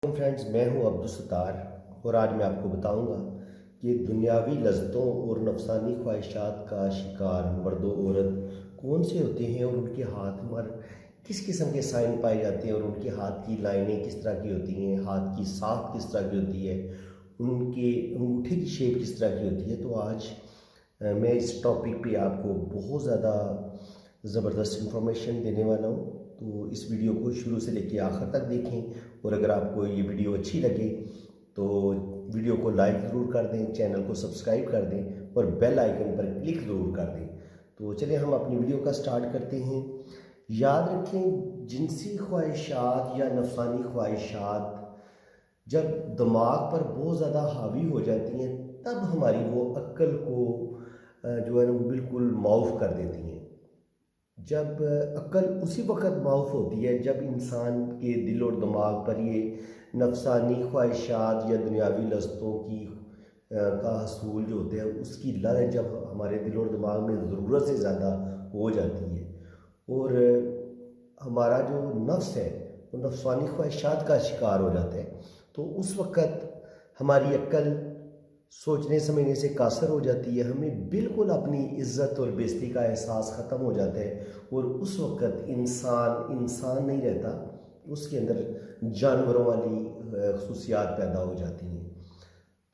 Friends, मैं हूं अब्दुल सत्तार और आज मैं आपको बताऊंगा कि दुनियावी लज्जतों और नफसानी ख्वाहिशात का शिकार मर्द और औरत कौन से होते हैं और उनके हाथ पर किस किस्म के साइन पाए जाते हैं और उनके हाथ की लाइनें किस तरह की होती हैं, हाथ की साख किस तरह की होती है, उनके अंगूठे की शेप किस तरह की होती है। तो आज मैं इस टॉपिक पे आपको बहुत ज़्यादा ज़बरदस्त इंफॉर्मेशन देने वाला हूँ। तो इस वीडियो को शुरू से लेकर आखिर तक देखें और अगर आपको ये वीडियो अच्छी लगे तो वीडियो को लाइक ज़रूर कर दें, चैनल को सब्सक्राइब कर दें और बेल आइकन पर क्लिक ज़रूर कर दें। तो चलिए हम अपनी वीडियो का स्टार्ट करते हैं। याद रखें, जिनसी ख्वाहिशात या नफसानी ख्वाहिशात जब दिमाग पर बहुत ज़्यादा हावी हो जाती हैं तब हमारी वो अक्ल को जो है ना वो बिल्कुल माऊफ कर देती हैं। जब अक्ल उसी वक्त माऊफ होती है जब इंसान के दिल और दिमाग पर ये नफसानी ख्वाहिशात या दुनियावी लज्जतों की का हसूल जो होते हैं उसकी लत जब हमारे दिल और दिमाग में ज़रूरत से ज़्यादा हो जाती है और हमारा जो नफ्स है वो नफसानी ख्वाहिशात का शिकार हो जाता है। तो उस वक़्त हमारी अक्ल सोचने समझने से कासर हो जाती है, हमें बिल्कुल अपनी इज़्ज़त और बेइज्जती का एहसास ख़त्म हो जाता है और उस वक़्त इंसान नहीं रहता, उसके अंदर जानवरों वाली ख़ुसूसियात पैदा हो जाती हैं।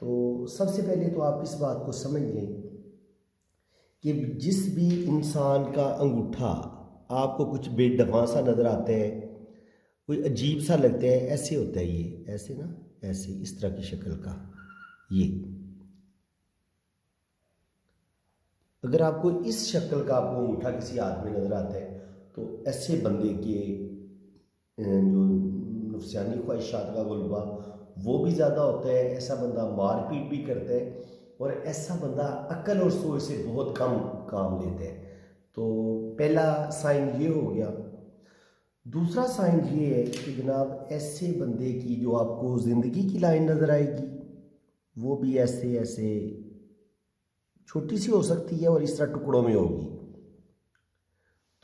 तो सबसे पहले तो आप इस बात को समझ लें कि जिस भी इंसान का अंगूठा आपको कुछ बेडफा सा नज़र आता है, कोई अजीब सा लगता है, ऐसे होता है ये, ऐसे ना, ऐसे इस तरह की शक्ल का ये। अगर आपको इस शक्ल का आपको अंगूठा किसी आदमी नज़र आता है तो ऐसे बंदे के जो नफसानी ख्वाहिशात का गुलबा वो भी ज़्यादा होता है, ऐसा बंदा मारपीट भी करता है और ऐसा बंदा अक्ल और सोच से बहुत कम काम लेता है। तो पहला साइन ये हो गया। दूसरा साइन ये है कि जनाब ऐसे बंदे की जो आपको ज़िंदगी की लाइन नज़र आएगी वो भी ऐसे ऐसे छोटी सी हो सकती है और इस तरह टुकड़ों में होगी।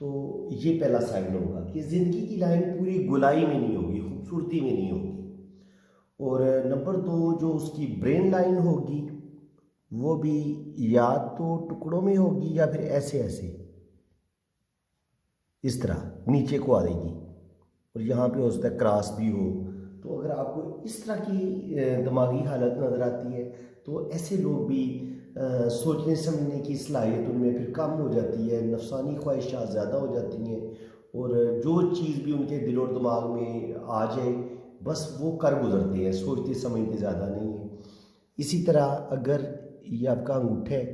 तो ये पहला साइन होगा कि ज़िंदगी की लाइन पूरी गुलाई में नहीं होगी, खूबसूरती में नहीं होगी। और नंबर दो, जो उसकी ब्रेन लाइन होगी वो भी या तो टुकड़ों में होगी या फिर ऐसे ऐसे इस तरह नीचे को आ जाएगी और यहाँ पे हो सकता है क्रॉस भी हो। तो अगर आपको इस तरह की दिमागी हालत नज़र आती है तो ऐसे लोग भी सोचने समझने की सलाहियत उनमें फिर कम हो जाती है, नफसानी ख्वाहिशात ज़्यादा हो जाती हैं और जो चीज़ भी उनके दिल और दिमाग में आ जाए बस वो कर गुजरते हैं, सोचते समझते ज़्यादा नहीं है। इसी तरह अगर ये आपका अंगूठा है,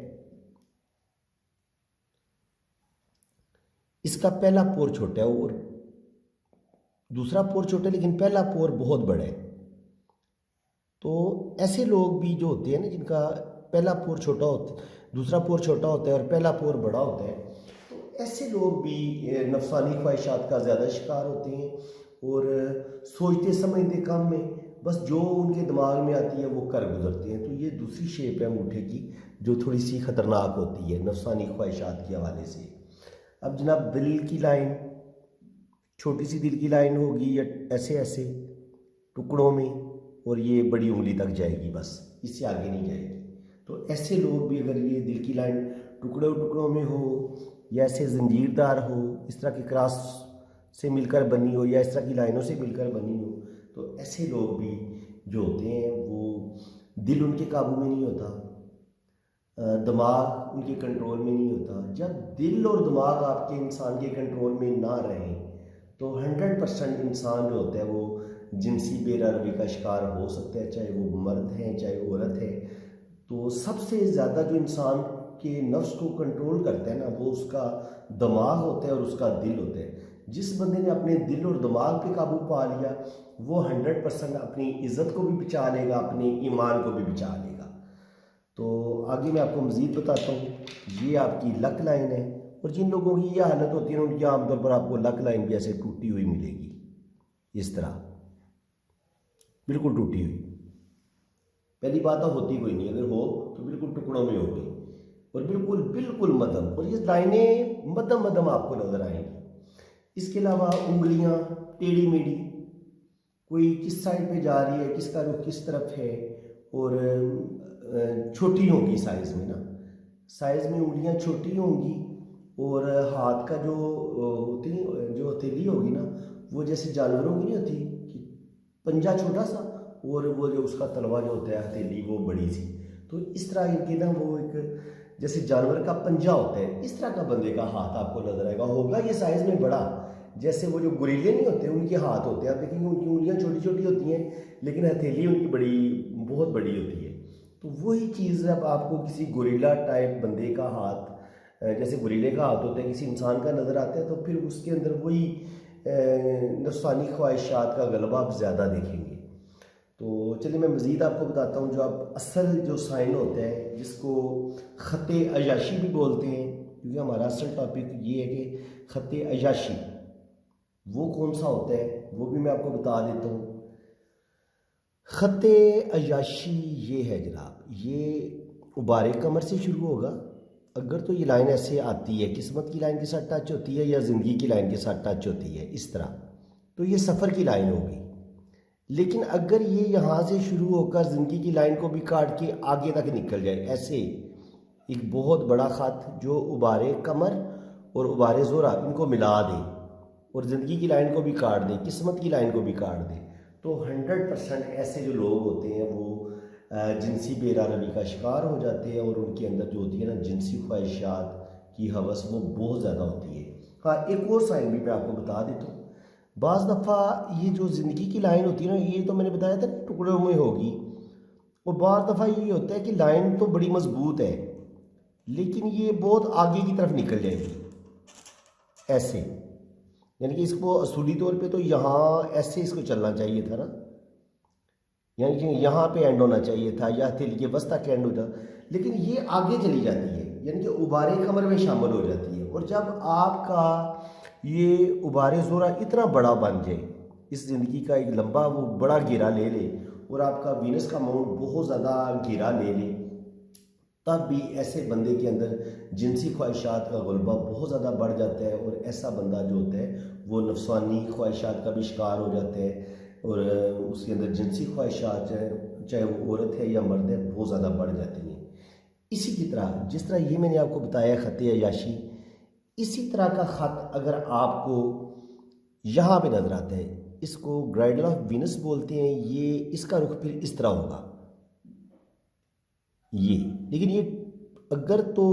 इसका पहला पोर छोटा है और दूसरा पोर छोटा है लेकिन पहला पोर बहुत बड़ा है। तो ऐसे लोग भी जो होते हैं ना जिनका पहला पोर छोटा होता, दूसरा पोर छोटा होता है और पहला पोर बड़ा होता है, तो ऐसे लोग भी नफसानी ख्वाहिशात का ज़्यादा शिकार होते हैं और सोचते समझते काम में बस जो उनके दिमाग में आती है वो कर गुजरते हैं। तो ये दूसरी शेप है अंगूठे की जो थोड़ी सी ख़तरनाक होती है नफसानी ख्वाहिशात के हवाले से। अब जनाब दिल की लाइन, छोटी सी दिल की लाइन होगी या ऐसे ऐसे टुकड़ों में और ये बड़ी उंगली तक जाएगी, बस इससे आगे नहीं जाएगी। तो ऐसे लोग भी अगर ये दिल की लाइन टुकड़ों टुकड़ों में हो या ऐसे जंजीरदार हो, इस तरह की क्रॉस से मिलकर बनी हो या इस तरह की लाइनों से मिलकर बनी हो, तो ऐसे लोग भी जो होते हैं वो दिल उनके काबू में नहीं होता, दिमाग उनके कंट्रोल में नहीं होता। जब दिल और दिमाग आपके इंसान के कंट्रोल में ना रहें तो 100% इंसान जो होता है वो जिनसी बेरहमी का शिकार हो सकता है, चाहे वो मर्द है चाहे औरत है। तो सबसे ज़्यादा जो इंसान के नफ्स को कंट्रोल करता है ना वो उसका दिमाग होता है और उसका दिल होता है। जिस बंदे ने अपने दिल और दिमाग पे काबू पा लिया वो 100% अपनी इज़्ज़त को भी बचा लेगा, अपने ईमान को भी बचा लेगा। तो आगे मैं आपको मज़ीद बताता हूँ। ये आपकी लक लाइन है और जिन लोगों की ये हालत होती है उनकी आमतौर पर आपको लक लाइन भी ऐसे टूटी हुई मिलेगी, इस तरह बिल्कुल टूटी हुई। पहली बात तो होती कोई नहीं, अगर हो तो बिल्कुल टुकड़ों में होगी और बिल्कुल बिल्कुल मध्यम, और ये लाइनें मध्यम आपको नजर आएंगी। इसके अलावा उंगलियां टेढ़ी मेढ़ी, कोई किस साइड पे जा रही है, किसका रुख किस तरफ है। और छोटी होंगी साइज़ में ना, साइज़ में उंगलियां छोटी होंगी, और हाथ का जो होती जो हथेली होगी ना, वो जैसे जानवरों की नहीं होती कि पंजा छोटा सा और वो जो उसका तलवा जो होता है हथेली वो बड़ी सी। तो इस तरह इनके ना वो एक जैसे जानवर का पंजा होता है, इस तरह का बंदे का हाथ आपको नजर आएगा। होगा ये साइज़ में बड़ा, जैसे वो जो गुरीले नहीं होते उनके हाथ होते हैं, आप देखेंगे उनकी उंगलियां छोटी छोटी होती हैं लेकिन हथेली उनकी बहुत बड़ी होती है। तो वही चीज़ अब आपको किसी गोरिल्ला टाइप बंदे का हाथ, जैसे गोरिल्ले का हाथ होता है किसी इंसान का नज़र आता है, तो फिर उसके अंदर वही नफसानी ख्वाहिशात का गलबा आप ज़्यादा देखेंगे। तो चलिए मैं मज़ीद आपको बताता हूँ जो आप असल जो साइन होता है, जिसको ख़त अयाशी भी बोलते हैं, क्योंकि हमारा असल टॉपिक ये है कि ख़त अयाशी वो कौन सा होता है, वो भी मैं आपको बता देता हूँ। ख़त अयाशी ये है जनाब, ये उबारे कमर से शुरू होगा। अगर तो ये लाइन ऐसे आती है, किस्मत की लाइन के साथ टच होती है या ज़िंदगी की लाइन के साथ टच होती है इस तरह, तो ये सफ़र की लाइन होगी। लेकिन अगर ये यहाँ से शुरू होकर ज़िंदगी की लाइन को भी काट के आगे तक निकल जाए, ऐसे एक बहुत बड़ा ख़त जो उबारे कमर और उबारे ज़ोरा इनको मिला दे और ज़िंदगी की लाइन को भी काट दे, किस्मत की लाइन को भी काट दे, तो 100% ऐसे जो लोग होते हैं वो जिनसी बेरारवी का शिकार हो जाते हैं, और उनके अंदर जो होती है ना जिनसी ख्वाहिशात की हवस वो बहुत ज़्यादा होती है। हाँ, एक और साइन भी मैं आपको बता देता हूँ। बाज़ दफ़ा ये जो ज़िंदगी की लाइन होती है ना, ये तो मैंने बताया था टुकड़ों में होगी, और बाज़ दफ़ा ये होता है कि लाइन तो बड़ी मजबूत है लेकिन ये बहुत आगे की तरफ निकल जाएगी ऐसे, यानी कि इसको असूली तौर पे तो यहाँ ऐसे इसको चलना चाहिए था ना, यानी कि यहाँ पे एंड होना चाहिए था या हथेली के वस्त तक एंड होता, लेकिन ये आगे चली जाती है, यानी कि उबारे कमर में शामिल हो जाती है। और जब आपका ये उबारे ज़ोरा इतना बड़ा बन जाए, इस ज़िंदगी का एक लंबा वो बड़ा घेरा ले ले और आपका वीनस का माउंट बहुत ज़्यादा घेरा ले ले, तब भी ऐसे बंदे के अंदर जिनसी ख्वाहिशात का गलबा बहुत ज़्यादा बढ़ जाता है, और ऐसा बंदा जो होता है वो नफसानी ख्वाहिशात का भी शिकार हो जाता है, और उसके अंदर जिनसी ख्वाहिशात चाहे वो औरत है या मर्द है बहुत ज़्यादा बढ़ जाती हैं। इसी की तरह जिस तरह ये मैंने आपको बताया ख़त अयाशी, इसी तरह का ख़त अगर आपको यहाँ पे नज़र आता है, इसको ग्राइडल ऑफ वीनस बोलते हैं, ये इसका रुख फिर इस तरह होगा ये। लेकिन ये अगर तो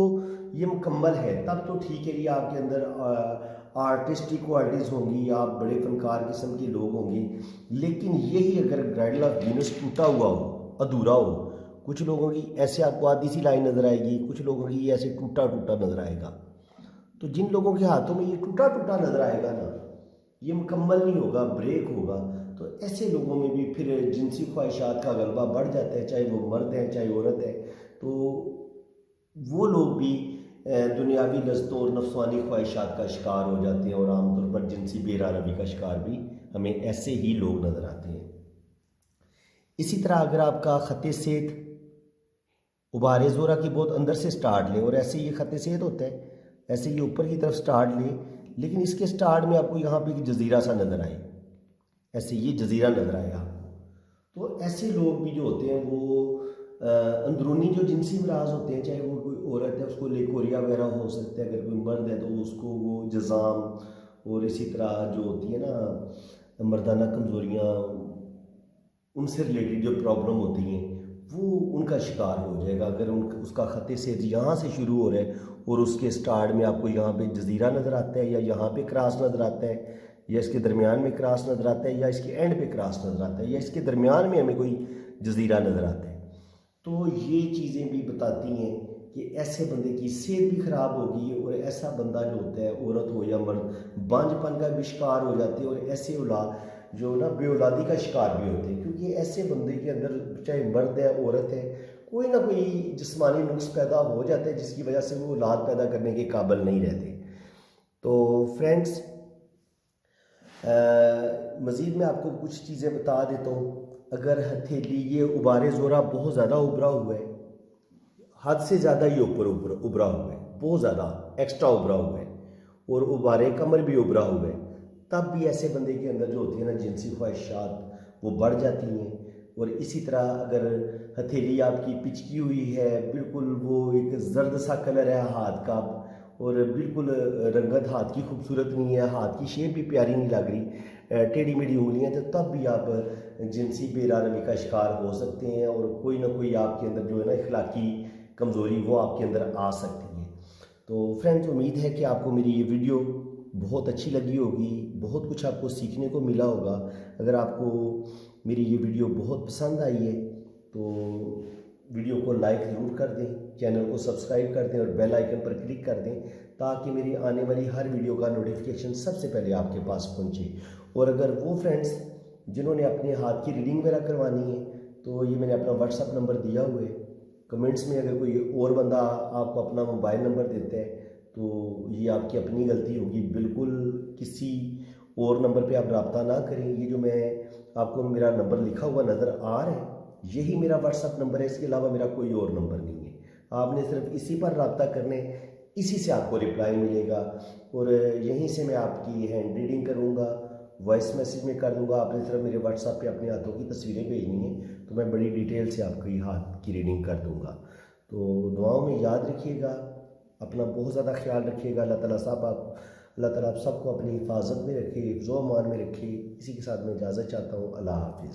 ये मुकम्मल है तब तो ठीक है, ये आपके अंदर आर्टिस्टिक क्वालिटीज़ होंगी, आप बड़े फनकार किस्म के लोग होंगे। लेकिन यही अगर ग्राइडल ऑफ वीनस टूटा हुआ हो, अधूरा हो, कुछ लोगों की ऐसे आपको आधी सी लाइन नज़र आएगी, कुछ लोगों की ऐसे टूटा टूटा नज़र आएगा। तो जिन लोगों के हाथों में ये टूटा टूटा नज़र आएगा ना, ये मुकम्मल नहीं होगा, ब्रेक होगा, तो ऐसे लोगों में भी फिर जिनसी ख्वाहिशात का गलबा बढ़ जाता है, चाहे वो मर्द है चाहे औरत है। तो वो लोग भी दुनियावी लज़्ज़तों और नफसानी ख्वाहिशात का शिकार हो जाते हैं, और आमतौर पर जिनसी बेरारवी का शिकार भी हमें ऐसे ही लोग नज़र आते हैं। इसी तरह अगर आपका ख़त सेत उबारे ज़ोरा की बहुत अंदर से स्टार्ट ले, और ऐसे ये ख़त सेत होता है, ऐसे ये ऊपर की तरफ स्टार्ट ले, लेकिन इसके स्टार्ट में आपको यहाँ पे एक जजीरा सा नज़र आए, ऐसे ये जजीरा नज़र आएगा आपको। तो ऐसे लोग भी जो होते हैं वो अंदरूनी जो जिनसी मराज होते हैं, चाहे वो कोई औरत है उसको लेकोरिया वगैरह हो सकता है, अगर कोई मर्द है तो उसको वो जज़ाम, और इसी तरह जो होती है ना मर्दाना कमज़ोरियाँ, उनसे रिलेटेड जो प्रॉब्लम होती हैं वो उनका शिकार हो जाएगा। अगर उसका ख़त सेत यहाँ से शुरू हो रहा है और उसके स्टार्ट में आपको यहाँ पे जजीरा नज़र आता है, या यहाँ पे क्रॉस नज़र आता है, या इसके दरमियान में क्रॉस नज़र आता है, या इसके एंड पे क्रॉस नज़र आता है, या इसके दरमियान में हमें कोई जजीरा नज़र आता है, तो ये चीज़ें भी बताती हैं कि ऐसे बंदे की सेहत भी ख़राब होगी, और ऐसा बंदा जो होता है औरत हो या मर्द बांझपन का भी शिकार हो जाते हैं, और ऐसे औलाद जो ना बेऔलादी का शिकार भी होते हैं, क्योंकि ऐसे बंदे के अंदर चाहे मर्द है औरत है कोई ना कोई जिस्मानी नुक्स पैदा हो जाता है, जिसकी वजह से वो औलाद पैदा करने के काबिल नहीं रहते। तो फ्रेंड्स, मज़ीद मैं आपको कुछ चीज़ें बता देता हूँ। अगर हथेली ये उबारे ज़ोरा बहुत ज़्यादा उभरा हुआ है, हद से ज़्यादा ये ऊपर उभरा हुआ है, बहुत ज़्यादा एक्स्ट्रा उभरा हुआ है, और उबारे कमर भी उभरा हुआ है, तब भी ऐसे बंदे के अंदर जो होती है ना जिनसी ख्वाहिशात वो बढ़ जाती हैं। और इसी तरह अगर हथेली आपकी पिचकी हुई है, बिल्कुल वो एक जर्द सा कलर है हाथ का, और बिल्कुल रंगत हाथ की खूबसूरत नहीं है, हाथ की शेप भी प्यारी नहीं लग रही, टेढ़ी मेढ़ी उंगलियां, तो तब भी आप जिनसी बेरादरी का शिकार हो सकते हैं और कोई ना कोई आपके अंदर जो है ना इखलाकी कमज़ोरी वो आपके अंदर आ सकती है। तो फ्रेंड्स, उम्मीद है कि आपको मेरी ये वीडियो बहुत अच्छी लगी होगी, बहुत कुछ आपको सीखने को मिला होगा। अगर आपको मेरी ये वीडियो बहुत पसंद आई है तो वीडियो को लाइक ज़रूर कर दें, चैनल को सब्सक्राइब कर दें और बेल आइकन पर क्लिक कर दें, ताकि मेरी आने वाली हर वीडियो का नोटिफिकेशन सबसे पहले आपके पास पहुंचे। और अगर वो फ्रेंड्स जिन्होंने अपने हाथ की रीडिंग वगैरह करवानी है तो ये मैंने अपना व्हाट्सअप नंबर दिया हुआ है। कमेंट्स में अगर कोई और बंदा आपको अपना मोबाइल नंबर देता है तो ये आपकी अपनी गलती होगी, बिल्कुल किसी और नंबर पे आप रब्ता ना करें। ये जो मैं आपको मेरा नंबर लिखा हुआ नज़र आ रहा है, यही मेरा व्हाट्सअप नंबर है, इसके अलावा मेरा कोई और नंबर नहीं है। आपने सिर्फ इसी पर रब्ता करने, इसी से आपको रिप्लाई मिलेगा और यहीं से मैं आपकी हैंड रीडिंग करूँगा, वॉइस मैसेज में कर दूँगा। आपने सिर्फ मेरे व्हाट्सएप पे अपने हाथों की तस्वीरें भेजनी है तो मैं बड़ी डिटेल से आपकी हाथ की रीडिंग कर दूँगा। तो दुआओं में याद रखिएगा, अपना बहुत ज़्यादा ख्याल रखिएगा। अल्लाह ताला आप सबको अपनी हिफाजत में रखे, हिफ्ज़ो अमान में रखे। इसी के साथ मैं इजाज़त चाहता हूँ। अल्लाह हाफिज़।